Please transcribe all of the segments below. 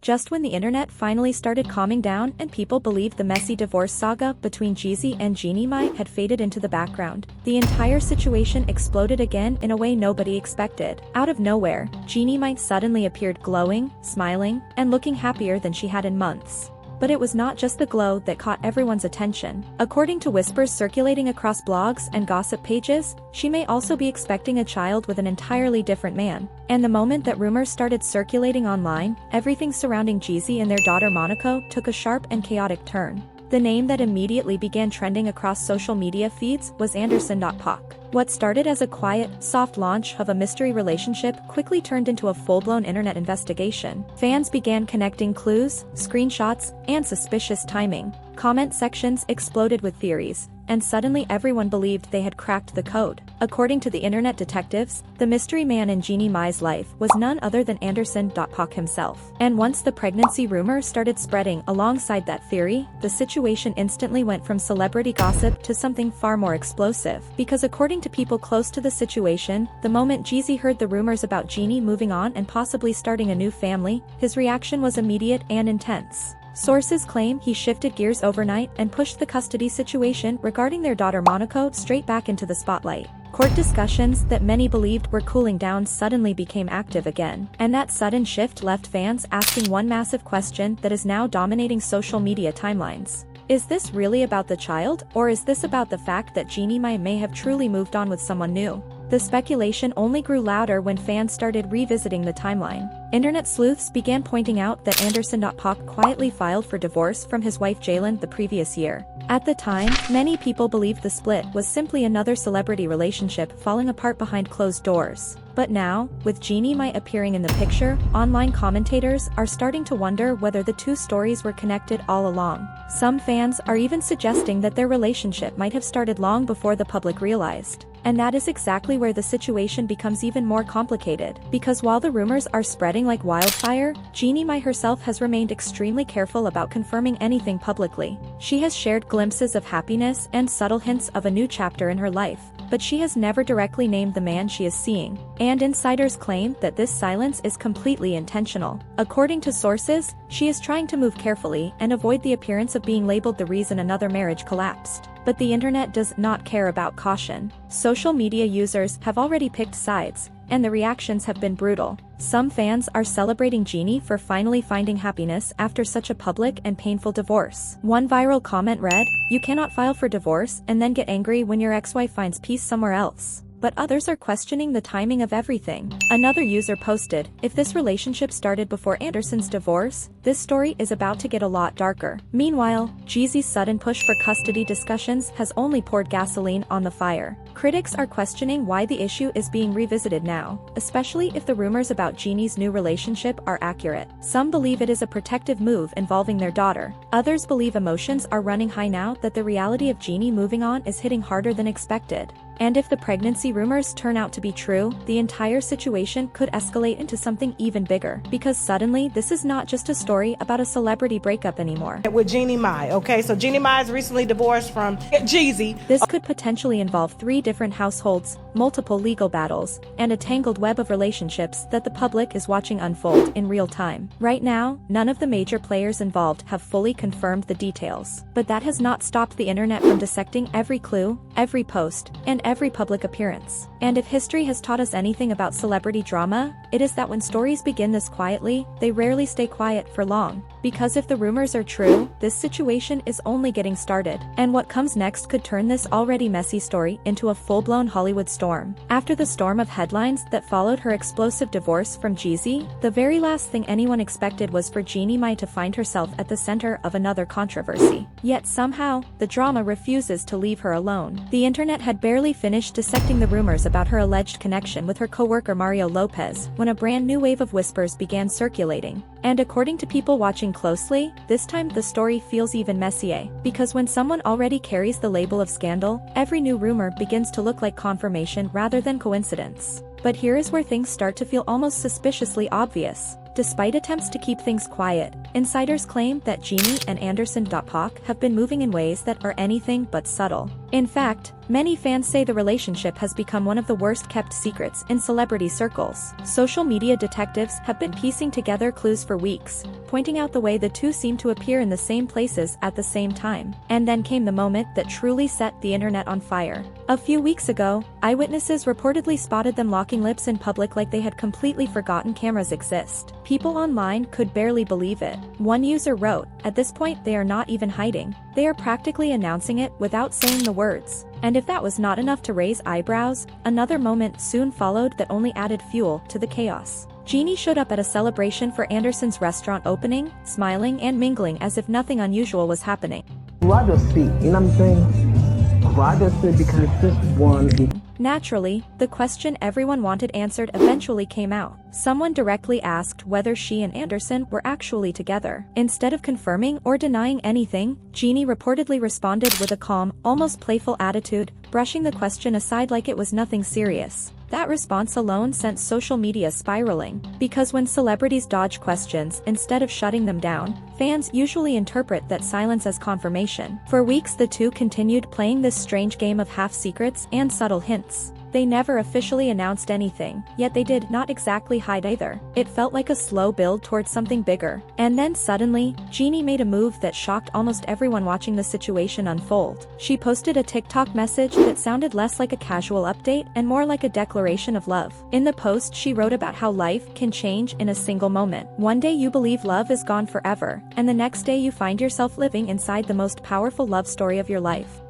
just when the internet finally started calming down and people believed the messy divorce saga between Jeezy and Jeannie Mai had faded into the background, the entire situation exploded again in a way nobody expected. Out of nowhere, Jeannie Mai suddenly appeared glowing, smiling, and looking happier than she had in months. But it was not just the glow that caught everyone's attention. According to whispers circulating across blogs and gossip pages, she may also be expecting a child with an entirely different man. And the moment that rumors started circulating online, everything surrounding Jeezy and their daughter Monaco took a sharp and chaotic turn. The name that immediately began trending across social media feeds was Anderson.Pac. What started as a quiet, soft launch of a mystery relationship quickly turned into a full-blown internet investigation. Fans began connecting clues, screenshots, and suspicious timing. Comment sections exploded with theories, and suddenly everyone believed they had cracked the code. According to the internet detectives, the mystery man in Jeannie Mai's life was none other than Anderson.Pac himself. And once the pregnancy rumor started spreading alongside that theory, the situation instantly went from celebrity gossip to something far more explosive. Because according to people close to the situation, the moment Jeezy heard the rumors about Jeannie moving on and possibly starting a new family, his reaction was immediate and intense. Sources claim he shifted gears overnight and pushed the custody situation regarding their daughter Monaco straight back into the spotlight. Court discussions that many believed were cooling down suddenly became active again, and that sudden shift left fans asking one massive question that is now dominating social media timelines. Is this really about the child, or is this about the fact that Jeannie Mai may have truly moved on with someone new? The speculation only grew louder when fans started revisiting the timeline. Internet sleuths began pointing out that Anderson.Pac quietly filed for divorce from his wife Jalen the previous year. At the time, many people believed the split was simply another celebrity relationship falling apart behind closed doors. But now, with Jeannie Mai appearing in the picture, online commentators are starting to wonder whether the two stories were connected all along. Some fans are even suggesting that their relationship might have started long before the public realized. And that is exactly where the situation becomes even more complicated. Because while the rumors are spreading like wildfire, Jeannie Mai herself has remained extremely careful about confirming anything publicly. She has shared glimpses of happiness and subtle hints of a new chapter in her life, but she has never directly named the man she is seeing. And insiders claim that this silence is completely intentional. According to sources, she is trying to move carefully and avoid the appearance of being labeled the reason another marriage collapsed. But the internet does not care about caution. Social media users have already picked sides, and the reactions have been brutal. Some fans are celebrating Jeannie for finally finding happiness after such a public and painful divorce. One viral comment read, "You cannot file for divorce and then get angry when your ex-wife finds peace somewhere else." But others are questioning the timing of everything. Another user posted, "If this relationship started before Anderson's divorce, this story is about to get a lot darker." Meanwhile, Jeezy's sudden push for custody discussions has only poured gasoline on the fire. Critics are questioning why the issue is being revisited now, especially if the rumors about Jeannie's new relationship are accurate. Some believe it is a protective move involving their daughter. Others believe emotions are running high now that the reality of Jeannie moving on is hitting harder than expected. And if the pregnancy rumors turn out to be true, the entire situation could escalate into something even bigger. Because suddenly, this is not just a story about a celebrity breakup anymore. With Jeannie Mai, okay? So Jeannie Mai is recently divorced from Jeezy. This could potentially involve 3 different households, multiple legal battles, and a tangled web of relationships that the public is watching unfold in real time. Right now, none of the major players involved have fully confirmed the details. But that has not stopped the internet from dissecting every clue, every post, and every public appearance. And if history has taught us anything about celebrity drama, it is that when stories begin this quietly, they rarely stay quiet for long. Because if the rumors are true, this situation is only getting started. And what comes next could turn this already messy story into a full-blown Hollywood storm. After the storm of headlines that followed her explosive divorce from Jeezy, the very last thing anyone expected was for Jeannie Mai to find herself at the center of another controversy. Yet somehow, the drama refuses to leave her alone. The internet had barely finished dissecting the rumors about her alleged connection with her co-worker Mario Lopez when a brand new wave of whispers began circulating. And according to people watching closely, this time the story feels even messier. Because when someone already carries the label of scandal, every new rumor begins to look like confirmation rather than coincidence. But here is where things start to feel almost suspiciously obvious. Despite attempts to keep things quiet, insiders claim that Jeannie and Anderson.Pac have been moving in ways that are anything but subtle. In fact, many fans say the relationship has become one of the worst-kept secrets in celebrity circles. Social media detectives have been piecing together clues for weeks, pointing out the way the two seem to appear in the same places at the same time. And then came the moment that truly set the internet on fire. A few weeks ago, eyewitnesses reportedly spotted them locking lips in public like they had completely forgotten cameras exist. People online could barely believe it. One user wrote, "At this point they are not even hiding. They are practically announcing it without saying the words." And if that was not enough to raise eyebrows, another moment soon followed that only added fuel to the chaos. Jeannie showed up at a celebration for Anderson's restaurant opening, smiling and mingling as if nothing unusual was happening. Rather see, you know what I'm saying? Rather see because this one is... Naturally, the question everyone wanted answered eventually came out. Someone directly asked whether she and Anderson were actually together. Instead of confirming or denying anything, Jeannie reportedly responded with a calm, almost playful attitude, brushing the question aside like it was nothing serious. That response alone sent social media spiraling, because when celebrities dodge questions instead of shutting them down, fans usually interpret that silence as confirmation. For weeks the two continued playing this strange game of half-secrets and subtle hints. They never officially announced anything, yet they did not exactly hide either. It felt like a slow build towards something bigger. And then suddenly, Jeannie made a move that shocked almost everyone watching the situation unfold. She posted a TikTok message that sounded less like a casual update and more like a declaration of love. In the post she wrote about how life can change in a single moment. One day you believe love is gone forever, and the next day you find yourself living inside the most powerful love story of your life.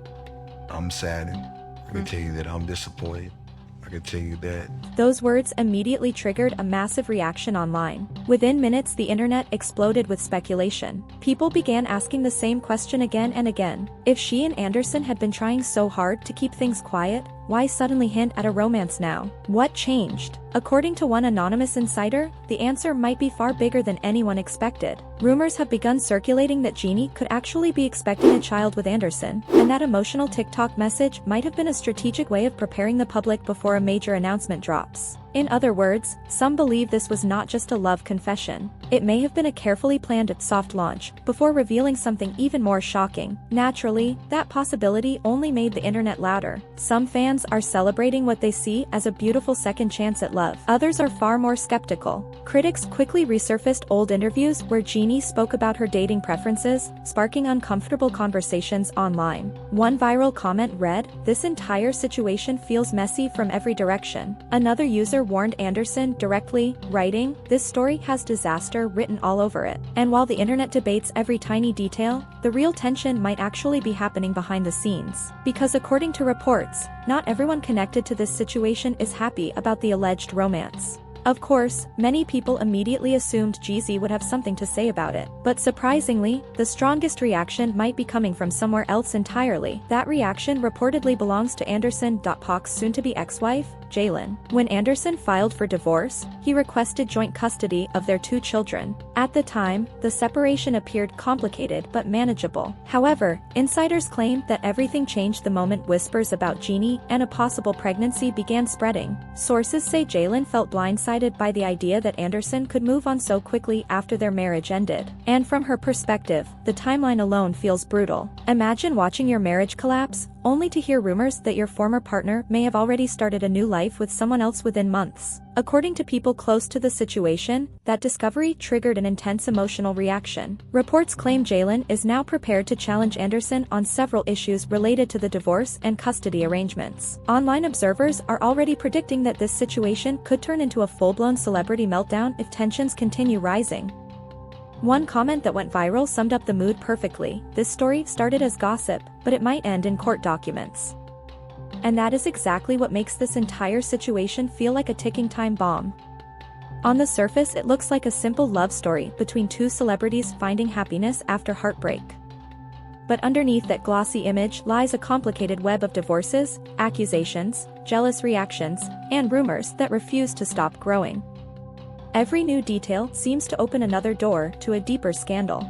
I'm saddened. I can tell you that I'm disappointed. I can tell you that. Those words immediately triggered a massive reaction online. Within minutes the internet exploded with speculation. People began asking the same question again and again. If she and Anderson had been trying so hard to keep things quiet, why suddenly hint at a romance now? What changed? According to one anonymous insider, the answer might be far bigger than anyone expected. Rumors have begun circulating that Jeannie could actually be expecting a child with Anderson, and that emotional TikTok message might have been a strategic way of preparing the public before a major announcement drops. In other words, some believe this was not just a love confession. It may have been a carefully planned soft launch, before revealing something even more shocking. Naturally, that possibility only made the internet louder. Some fans are celebrating what they see as a beautiful second chance at love. Others are far more skeptical. Critics quickly resurfaced old interviews where Jeannie spoke about her dating preferences, sparking uncomfortable conversations online. One viral comment read, "This entire situation feels messy from every direction." Another user warned Anderson directly, writing, "This story has disaster written all over it." And while the internet debates every tiny detail, the real tension might actually be happening behind the scenes. Because according to reports, not everyone connected to this situation is happy about the alleged romance. Of course, many people immediately assumed Jeezy would have something to say about it. But surprisingly, the strongest reaction might be coming from somewhere else entirely. That reaction reportedly belongs to Anderson.Pac's soon-to-be ex-wife, Jalen. When Anderson filed for divorce, he requested joint custody of their 2 children. At the time, the separation appeared complicated but manageable. However, insiders claim that everything changed the moment whispers about Jeannie and a possible pregnancy began spreading. Sources say Jalen felt blindsided by the idea that Anderson could move on so quickly after their marriage ended. And from her perspective, the timeline alone feels brutal. Imagine watching your marriage collapse, only to hear rumors that your former partner may have already started a new life with someone else within months. According to people close to the situation, that discovery triggered an intense emotional reaction. Reports claim Jalen is now prepared to challenge Anderson on several issues related to the divorce and custody arrangements. Online observers are already predicting that this situation could turn into a full-blown celebrity meltdown if tensions continue rising. One comment that went viral summed up the mood perfectly. "This story started as gossip, but it might end in court documents." And that is exactly what makes this entire situation feel like a ticking time bomb. On the surface it looks like a simple love story between 2 celebrities finding happiness after heartbreak. But underneath that glossy image lies a complicated web of divorces, accusations, jealous reactions, and rumors that refuse to stop growing. Every new detail seems to open another door to a deeper scandal.